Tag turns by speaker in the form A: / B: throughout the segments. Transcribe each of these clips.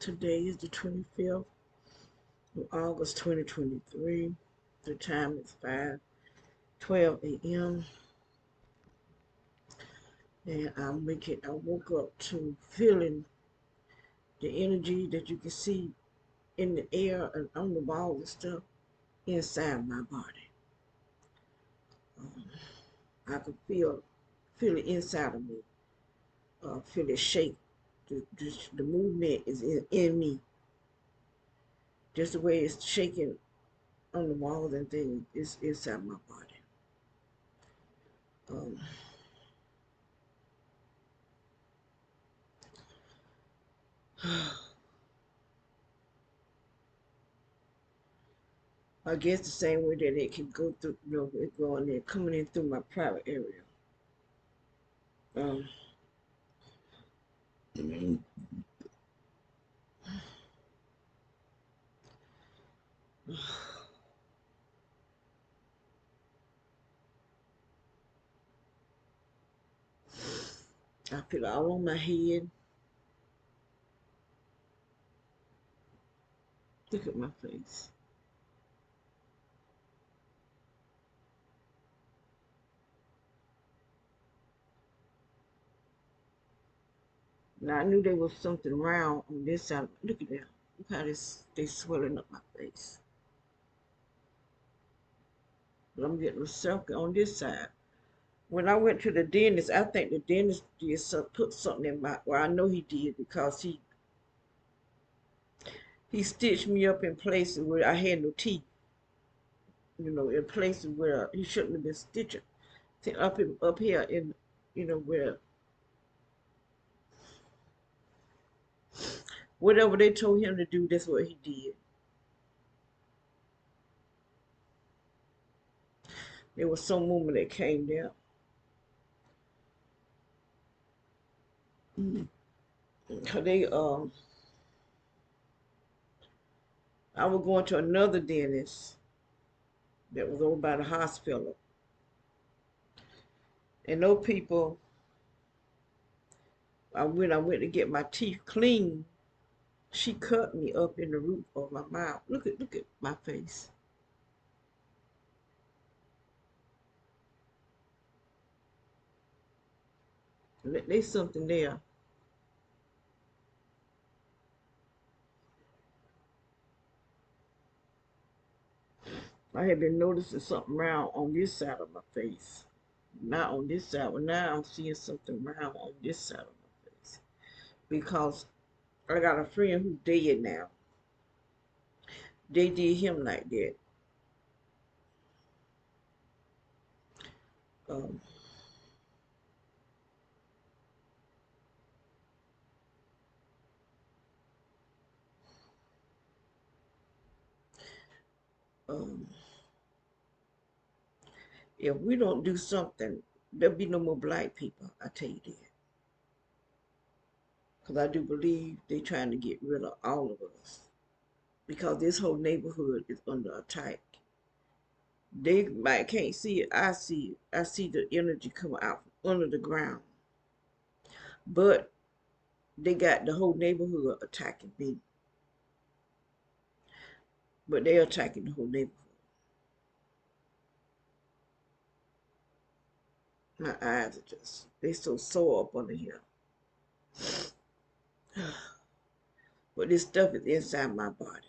A: Today is the 25th of August 2023. The time is 5:12 a.m. and I woke up to feeling the energy that you can see in the air and on the walls and stuff inside my body. Um, I could feel it inside of me. Feel it shake. The movement is in me. Just the way it's shaking on the walls and things is inside my body. Um, I guess the same way that it can go through, it going in, coming in through my private area. Um, I feel it all on my head. Look at my face. Now I knew there was something round on this side. Look at that. Look how they swelling up my face. But I'm getting a circle on this side. When I went to the dentist, I think the dentist put something in my. Well, I know he did because he stitched me up in places where I had no teeth. In places where he shouldn't have been stitching. Up here in, where whatever they told him to do, that's what he did. There was some woman that came there. They I was going to another dentist that was over by the hospital, and those people, I went to get my teeth cleaned. She cut me up in the roof of my mouth. Look at my face. There's something there. I had been noticing something round on this side of my face. Not on this side, but now I'm seeing something round on this side of my face. Because I got a friend who's dead now. They did him like that. Um, um, if we don't do something, there'll be no more black people. I tell you that. Because I do believe they're trying to get rid of all of us. Because this whole neighborhood is under attack. They might can't see it. I see it. I see the energy coming out from under the ground. But they got the whole neighborhood attacking me. But they're attacking the whole neighborhood. My eyes are they so sore up under here. But this stuff is inside my body.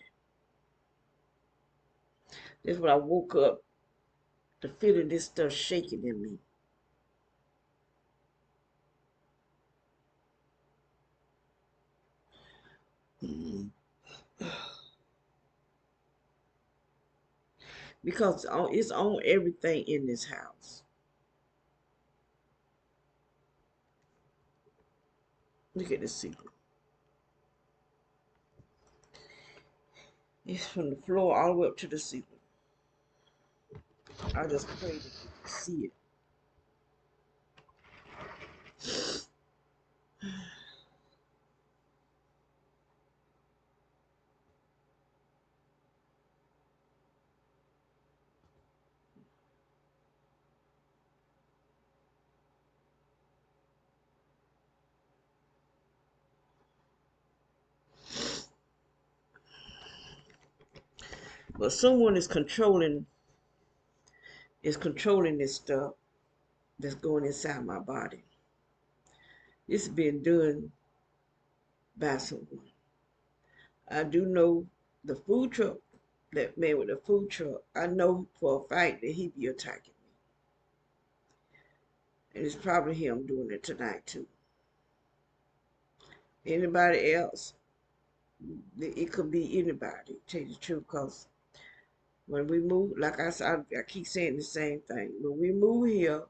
A: That's when I woke up to feeling this stuff shaking in me. Because it's on everything in this house. Look at the ceiling. It's from the floor all the way up to the ceiling. I just pray that you can see it. But someone is controlling this stuff that's going inside my body. This has been done by someone. I do know the food truck, that man with the food truck, I know for a fact that he be attacking me. And it's probably him doing it tonight too. Anybody else, it could be anybody, tell you the truth, because when we move, like I said, I keep saying the same thing. When we move here,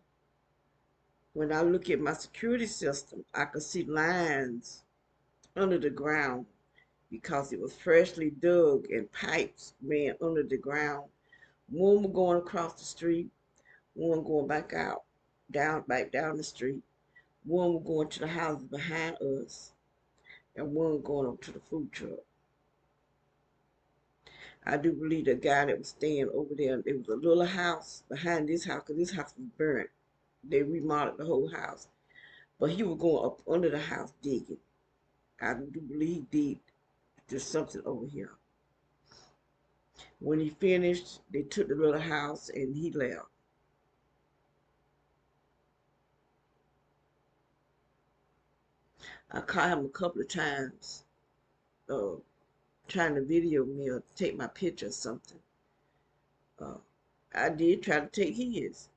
A: when I look at my security system, I could see lines under the ground because it was freshly dug and pipes ran under the ground. One was going across the street, one going back out, back down the street. One was going to the houses behind us, and one going up to the food truck. I do believe the guy that was staying over there, it was a little house behind this house, because this house was burnt. They remodeled the whole house. But he was going up under the house digging. I do believe he did. There's something over here. When he finished, they took the little house and he left. I caught him a couple of times uh, trying to video me or take my picture or something. Uh, I did try to take his.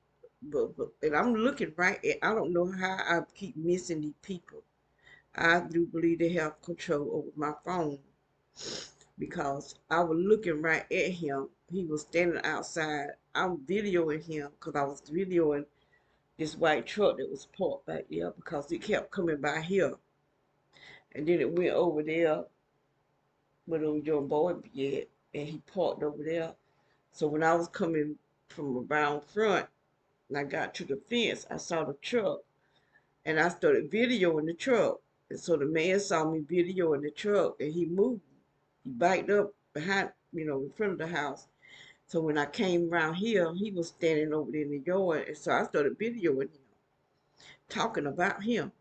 A: But and I'm looking right at, I don't know how I keep missing these people. I do believe they have control over my phone because I was looking right at him. He was standing outside. I'm videoing him because I was videoing this white truck that was parked back there because it kept coming by here. And then it went over there where the your boy be at, and he parked over there. So when I was coming from around front and I got to the fence, I saw the truck and I started videoing the truck. And so the man saw me videoing the truck and he moved. He backed up behind, in front of the house. So when I came around here, he was standing over there in the yard. And so I started videoing him, talking about him.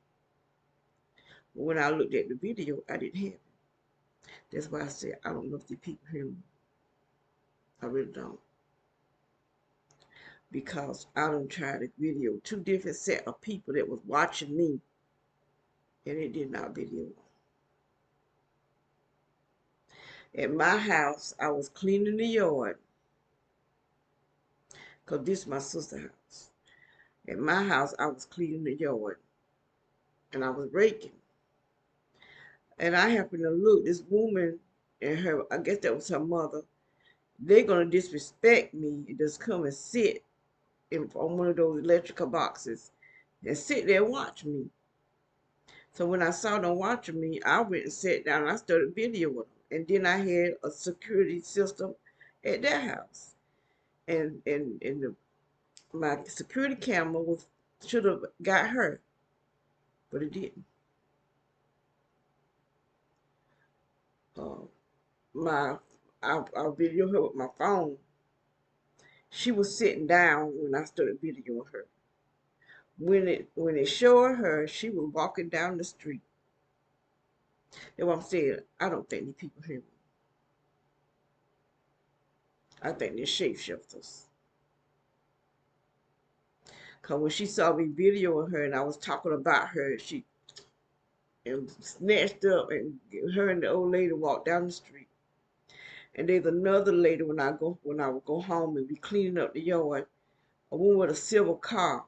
A: But when I looked at the video, I didn't have him. That's why I said, I don't know if the people hear me. I really don't. Because I done tried to video two different set of people that was watching me. And it did not video. At my house, I was cleaning the yard. Because this is my sister's house. At my house, I was cleaning the yard. And I was raking. And I happened to look, this woman and her, I guess that was her mother, they're going to disrespect me and just come and sit on one of those electrical boxes and sit there and watch me. So when I saw them watching me, I went and sat down and I started videoing them. And then I had a security system at their house. And my security camera should have got her, but it didn't. Uh, my I videoed her with my phone. She was sitting down when I started videoing her. When it showed her, she was walking down the street. That's what I'm saying. I don't think these people hear me. I think they're shapeshifters. Cause when she saw me videoing her and I was talking about her, she snatched up and her and the old lady walked down the street. And there's another lady when I would go home and be cleaning up the yard, a woman with a silver car.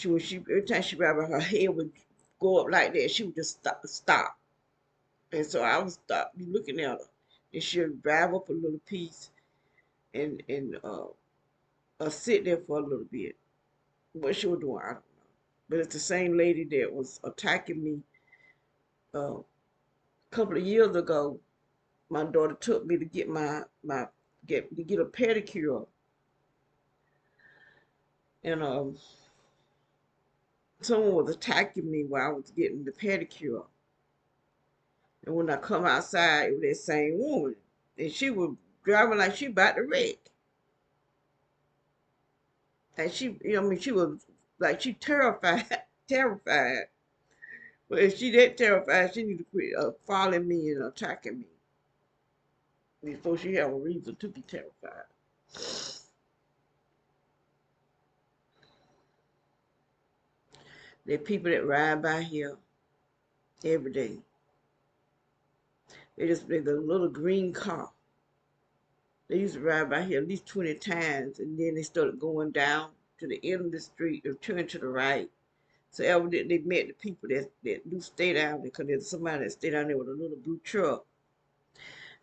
A: Every time she grabbed her head would go up like that, she would just stop. And so I would stop looking at her. And she would drive up a little piece and sit there for a little bit. What she was doing, I don't know. But it's the same lady that was attacking me a couple of years ago. My daughter took me to get get a pedicure, and someone was attacking me while I was getting the pedicure. And when I come outside, it was that same woman, and she was driving like she about to wreck. And she was like she terrified, terrified. But if she that terrified, she need to quit following me and attacking me. before she have a reason to be terrified. There are people that ride by here every day. There's a little green car. They used to ride by here at least 20 times, and then they started going down to the end of the street and turn to the right. So evidently they met the people that do stay down there, because there's somebody that stay down there with a little blue truck.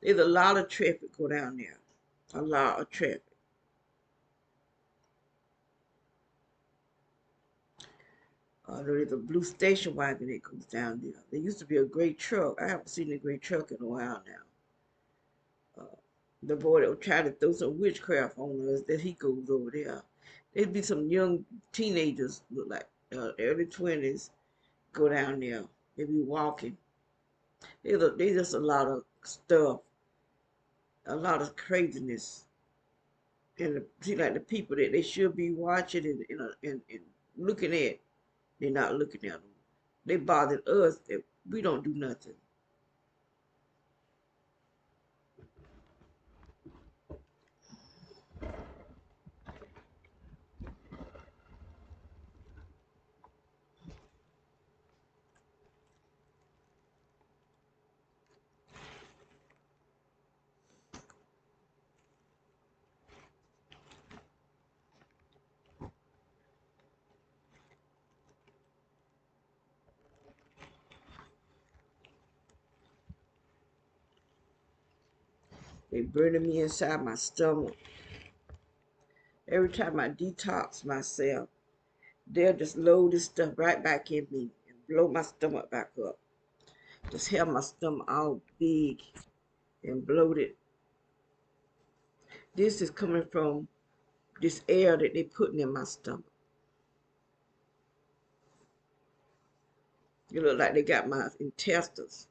A: There's a lot of traffic go down there. A lot of traffic. There's a blue station wagon that goes down there. There used to be a gray truck. I haven't seen a gray truck in a while now. The boy that was trying to throw some witchcraft on us, that he goes over there. There'd be some young teenagers, look like early 20s, go down there. They be walking. There's just a lot of stuff, a lot of craziness. And see, like the people that they should be watching and looking at, they're not looking at them. They bothered us that we don't do nothing. They burning me inside my stomach. Every time I detox myself, they'll just load this stuff right back in me and blow my stomach back up. Just have my stomach all big and bloated. This is coming from this air that they putting in my stomach. It look like they got my intestines.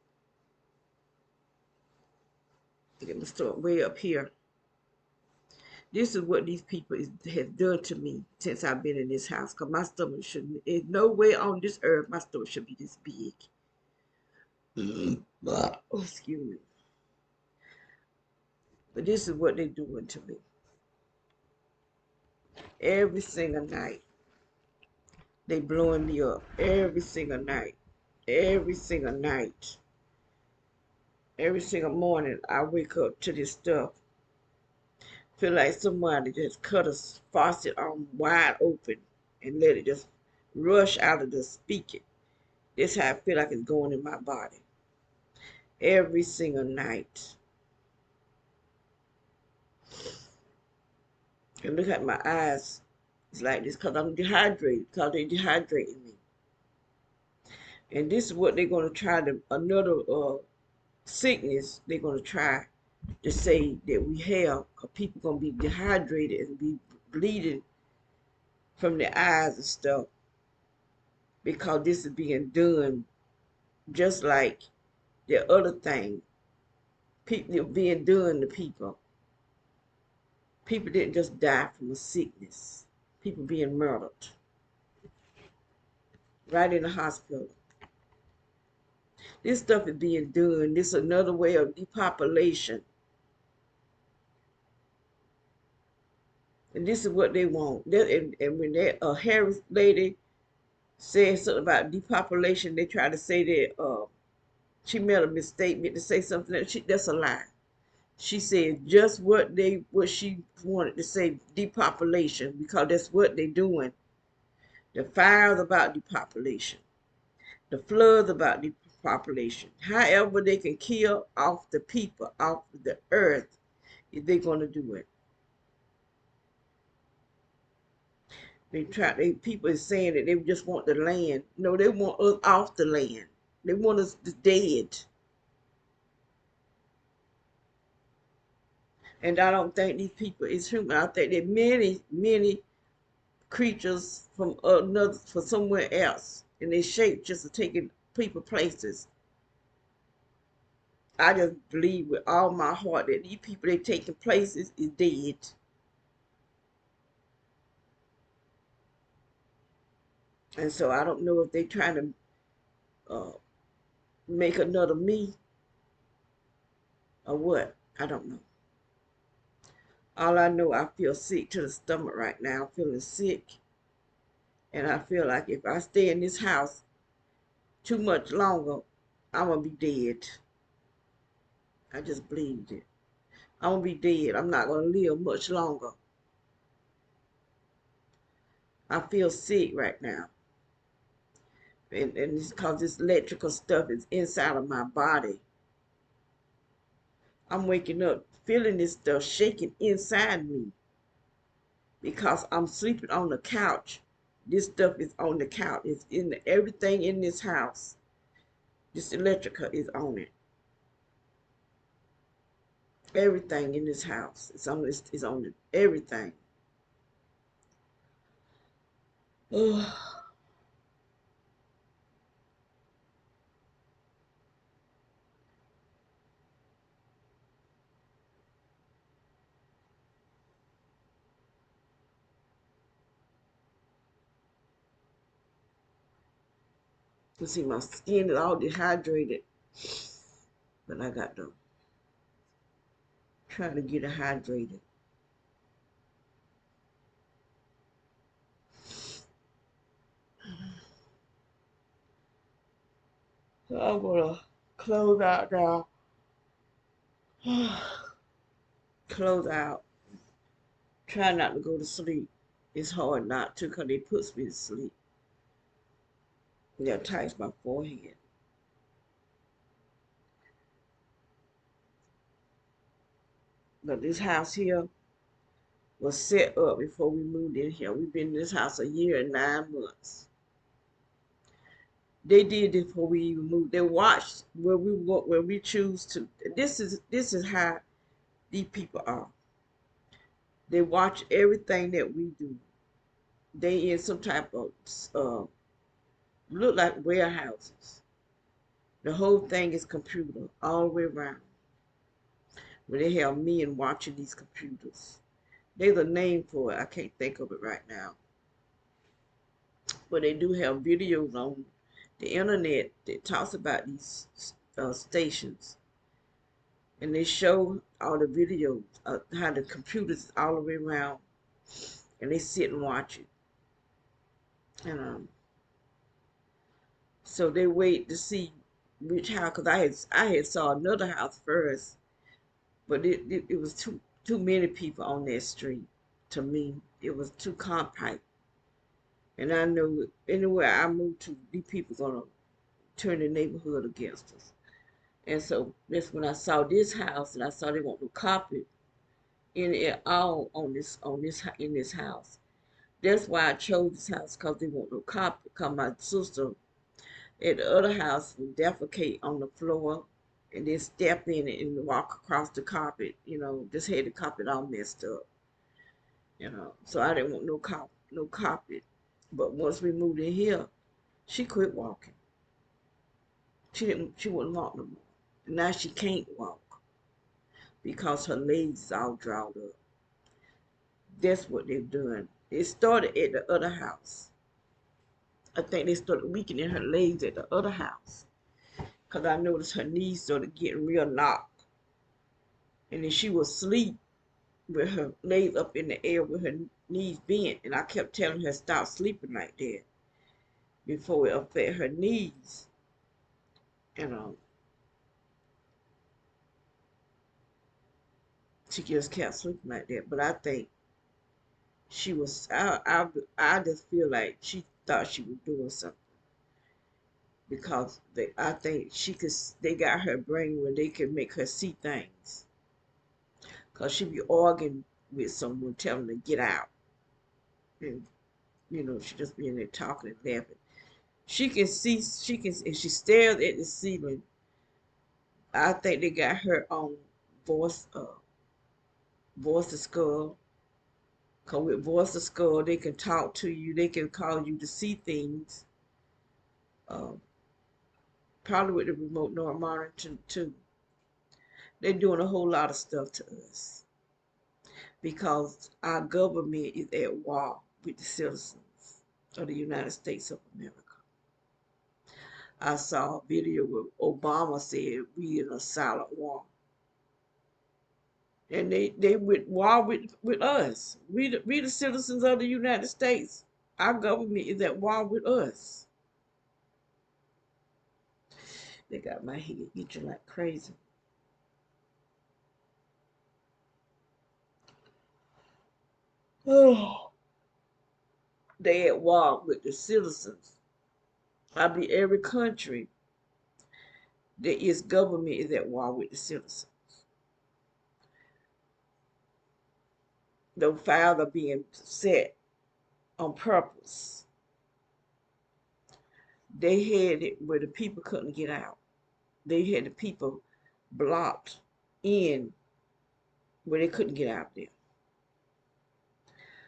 A: They get my stomach way up here. This is what these people has done to me since I've been in this house. Because my stomach shouldn't, there's no way on this earth my stomach should be this big. Oh, excuse me. But this is what they're doing to me. Every single night. They blowing me up. Every single night. Every single night. Every single morning I wake up to this stuff. Feel like somebody just cut a faucet on wide open and let it just rush out of the speaker. This how I feel like it's going in my body. Every single night. And look at my eyes. It's like this because I'm dehydrated. Because they dehydrating me. And this is what they're going to try to, another sickness they're going to try to say that we have. Because people going to be dehydrated and be bleeding from their eyes and stuff. Because this is being done just like the other thing. People being done to people. People didn't just die from a sickness. People being murdered. Right in the hospital. This stuff is being done. This is another way of depopulation. And this is what they want. And when that Harris lady said something about depopulation, they try to say that she made a misstatement to say something that's a lie. She said just what she wanted to say, depopulation, because that's what they're doing. The fires about depopulation. The floods about depopulation. However they can kill off the people, off the earth, if they're going to do it. People are saying that they just want the land. No, they want us off the land. They want us dead. And I don't think these people is human. I think that many creatures from somewhere else, and their shape just are taking people places. I just believe with all my heart that these people they taking places is dead. And so I don't know if they trying to make another me or what. I don't know. All I know, I feel sick to the stomach right now. I'm feeling sick. And I feel like if I stay in this house too much longer, I'm going to be dead. I just believed it. I'm going to be dead. I'm not going to live much longer. I feel sick right now. And it's because this electrical stuff is inside of my body. I'm waking up feeling this stuff shaking inside me because I'm sleeping on the couch. This stuff is on the couch. It's in everything in this house. This electrical is on it. Everything in this house is on this. Is on it. Everything. Oh, you see, my skin is all dehydrated, but I got to try to get it hydrated. So I'm gonna close out now. Close out. Try not to go to sleep. It's hard not to because it puts me to sleep. It tightens my forehead. But this house here was set up before we moved in here. We've been in this house a year and 9 months. They did this before we even moved. They watched where we choose to. This is how these people are. They watch everything that we do. They in some type of look like warehouses. The whole thing is computer all the way around. Where they have men watching these computers. There's a name for it. I can't think of it right now. But they do have videos on the internet that talks about these stations. And they show all the videos of how the computers all the way around. And they sit and watch it. And so they wait to see which house, because I had saw another house first, but it was too many people on that street. To me, it was too compact, and I know anywhere I move to, these people gonna turn the neighborhood against us. And so that's when I saw this house, and I saw they want no carpet in it all on this in this house. That's why I chose this house, because they want no carpet. Because my sister at the other house would defecate on the floor and then step in it and walk across the carpet, just had the carpet all messed up. So I didn't want no carpet. But once we moved in here, she quit walking. She wouldn't walk no more. And now she can't walk because her legs is all drawn up. That's what they're doing. It started at the other house. I think they started weakening her legs at the other house. Because I noticed her knees started getting real knocked. And then she would sleep with her legs up in the air with her knees bent. And I kept telling her stop sleeping like that before it affect her knees. And she just kept sleeping like that. But I think I just feel like she thought she was doing something. Because I think they got her brain where they can make her see things. Because she be arguing with someone telling her to get out. And she just be in there talking and laughing. If she stares at the ceiling, I think they got her on voice, voice to skull. Cause with voice to skull, they can talk to you. They can cause you to see things. Um, Probably with the remote neural monitoring too. They're doing a whole lot of stuff to us because our government is at war with the citizens of the United States of America. I saw a video where Obama said we in a silent war. And they with war with us. We the citizens of the United States. Our government is at war with us. They got my head itching like crazy. Oh, they at war with the citizens. I believe every country that its government is at war with the citizens. Those fires are being set on purpose. They had it where the people couldn't get out. They had the people blocked in where they couldn't get out there.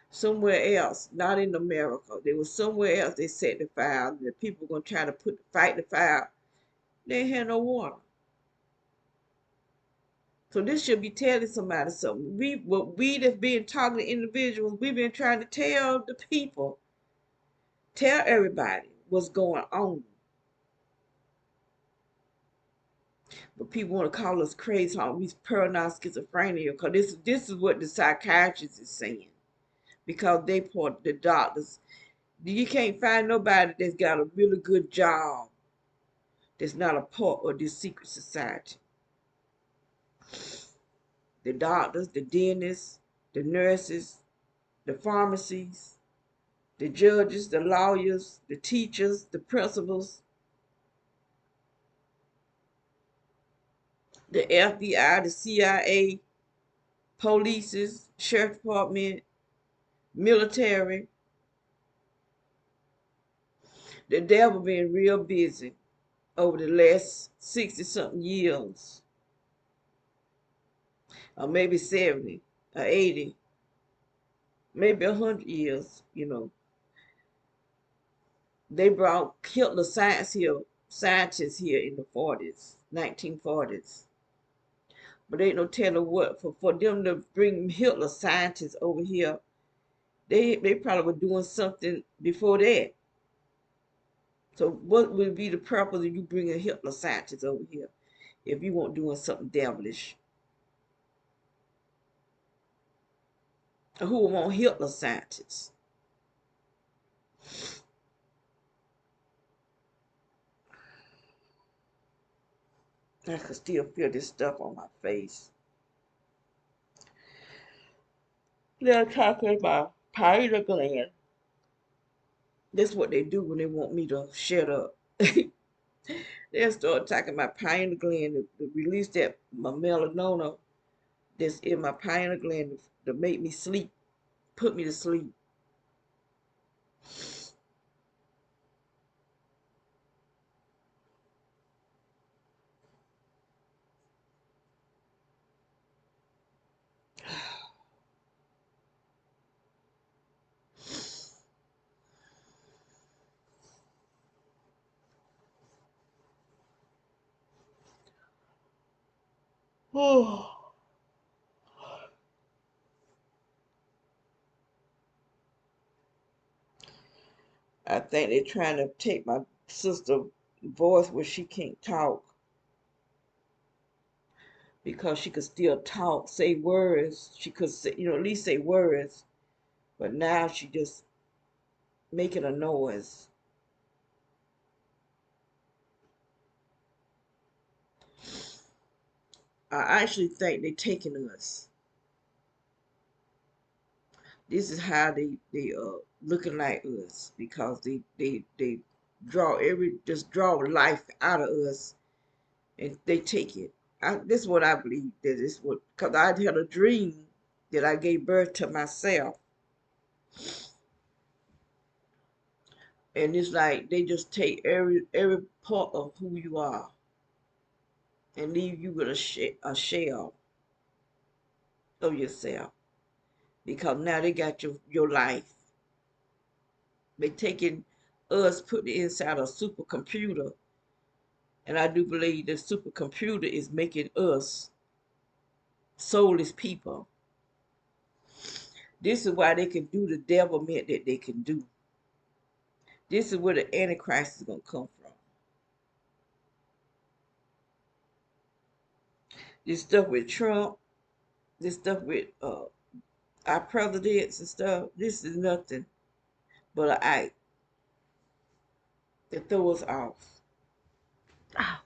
A: Somewhere else, not in America, there was somewhere else they set the fire. The people were gonna try to fight the fire. They had no water. So this should be telling somebody something. We that's been talking to individuals, we've been trying to tell the people, tell everybody what's going on. But people want to call us crazy, we paranoid schizophrenia, because this is what the psychiatrist is saying. Because they part the doctors. You can't find nobody that's got a really good job that's not a part of this secret society. The doctors, the dentists, the nurses, the pharmacies, the judges, the lawyers, the teachers, the principals, the FBI, the CIA, police, sheriff department, military. The devil been real busy over the last 60-something years, or maybe 70 or 80, maybe 100 years, They brought Hitler scientists here in the 40s, 1940s. But ain't no telling what, for them to bring Hitler scientists over here, they probably were doing something before that. So what would be the purpose of you bringing Hitler scientists over here if you weren't doing something devilish? Who would want Hitler scientists? I can still feel this stuff on my face. They're talking about pineal gland. That's what they do when they want me to shut up. They'll start talking about pineal gland to release that my melanoma that's in my pineal gland to make me sleep, put me to sleep. Oh, I think they're trying to take my sister's voice where she can't talk because she could still talk, say words. She could say, at least say words, but now she just making a noise. I actually think they're taking us. This is how they looking like us because they draw life out of us and they take it. This is what I believe that is what, because I had a dream that I gave birth to myself, and it's like they just take every part of who you are and leave you with a shell of yourself because now they got your life. They taking us, putting it inside a supercomputer, and I do believe the supercomputer is making us soulless people. This is why they can do the devilment that they can do. This is where the Antichrist is going to come from. This stuff with Trump, this stuff with our presidents and stuff, this is nothing but an act to throw us off. Ah,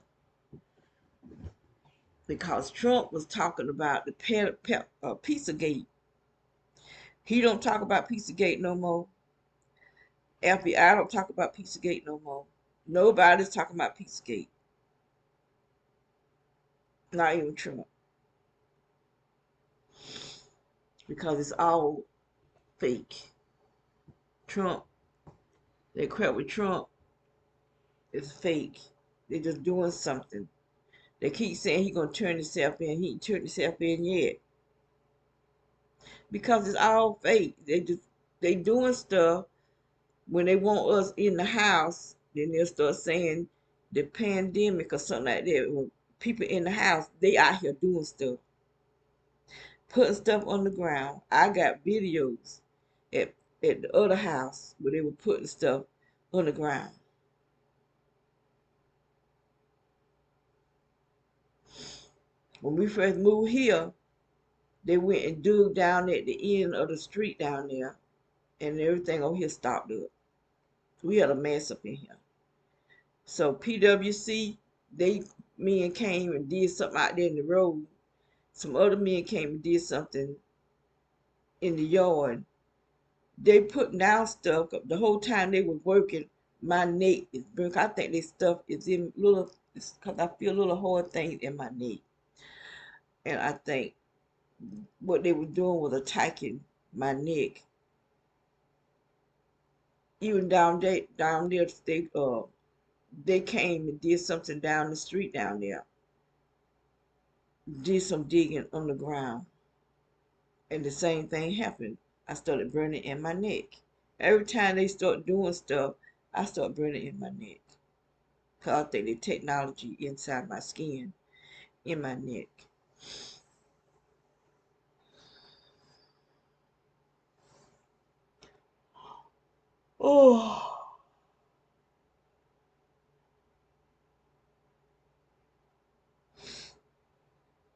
A: because Trump was talking about the Pizzagate. He don't talk about Pizzagate no more. FBI don't talk about Pizzagate no more. Nobody's talking about Pizzagate. Not even Trump. Because it's all fake. Trump, they crap with Trump is fake. They're just doing something. They keep saying he's gonna turn himself in. He ain't turned himself in yet. Because it's all fake. They doing stuff when they want us in the house, then they'll start saying the pandemic or something like that. When people in the house, they out here doing stuff, putting stuff on the ground. I got videos at the other house where they were putting stuff on the ground. When we first moved here, they went and dug down at the end of the street down there, and everything over here stopped up. We had a mess up in here. So PWC, they men came and did something out there in the road. Some other men came and did something in the yard. They put down stuff the whole time they was working. My neck is broken. I think this stuff is in little, because I feel little hard things in my neck. And I think what they were doing was attacking my neck. Even down there, they came and did something down the street down there. Did some digging on the ground. And the same thing happened. I started burning in my neck. Every time they start doing stuff, I start burning in my neck. Because I think the technology inside my skin, in my neck. Oh,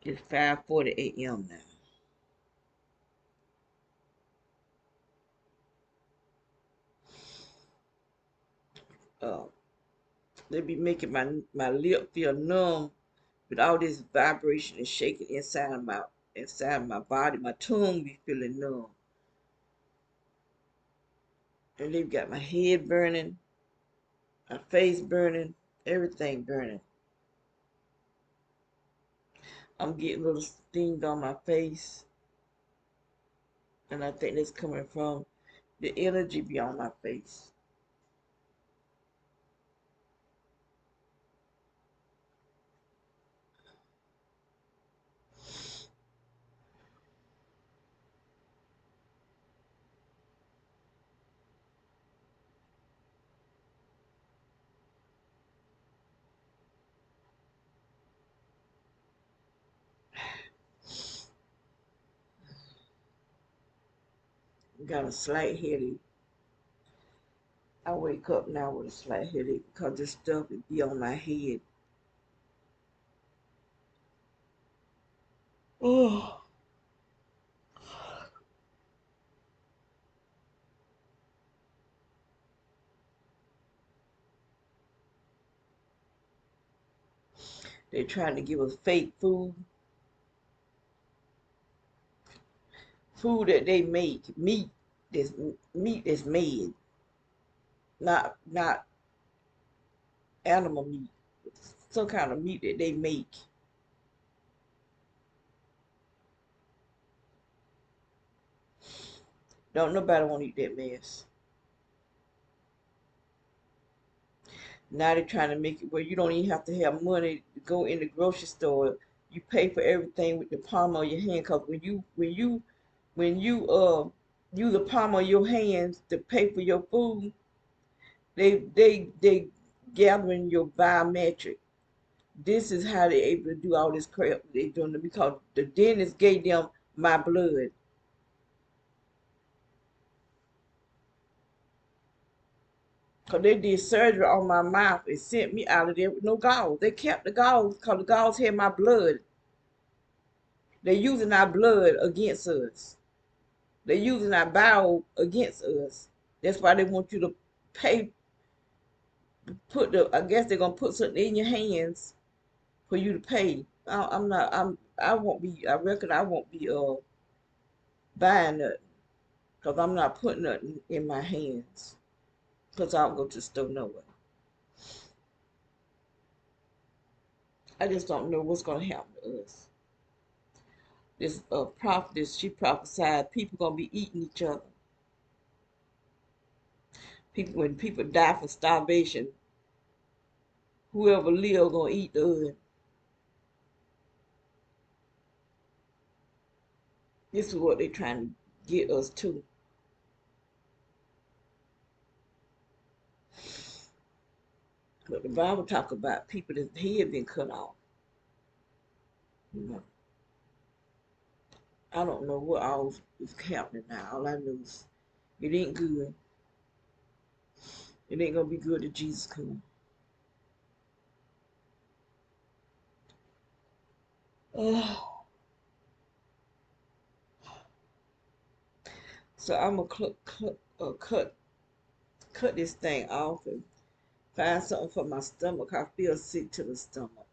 A: it's 5:40 a.m. now. They be making my lip feel numb with all this vibration and shaking inside of my body. My tongue be feeling numb. And they've got my head burning, my face burning, everything burning. I'm getting little stings on my face. And I think that's coming from the energy beyond my face. Got a slight headache. I wake up now with a slight headache because this stuff is be on my head. Oh, they're trying to give us fake food that they make, meat that's made, not animal meat, some kind of meat that they make. Don't nobody want to eat that mess. Now they're trying to make it where you don't even have to have money to go in the grocery store. You pay for everything with the palm of your hand. Cause when you use the palm of your hands to pay for your food, they gathering your biometric. This is how they're able to do all this crap they're doing because the dentist gave them my blood. Because they did surgery on my mouth and sent me out of there with no gauze. They kept the gauze because the gauze had my blood. They're using our blood against us. They're using our bowel against us. That's why they want you to pay. I guess they're gonna put something in your hands for you to pay. I'm not. I won't be. I reckon I won't be buying nothing because I'm not putting nothing in my hands because I don't go to the store nowhere. I just don't know what's gonna happen to us. This prophetess, she prophesied people gonna be eating each other. People, when people die from starvation, whoever live gonna eat the other. This is what they're trying to get us to. But the Bible talk about people that head been cut off. You know, I don't know what all is happening now. All I know is it ain't good. It ain't gonna be good if Jesus comes. Oh, so I'm gonna cut this thing off and find something for my stomach. I feel sick to the stomach.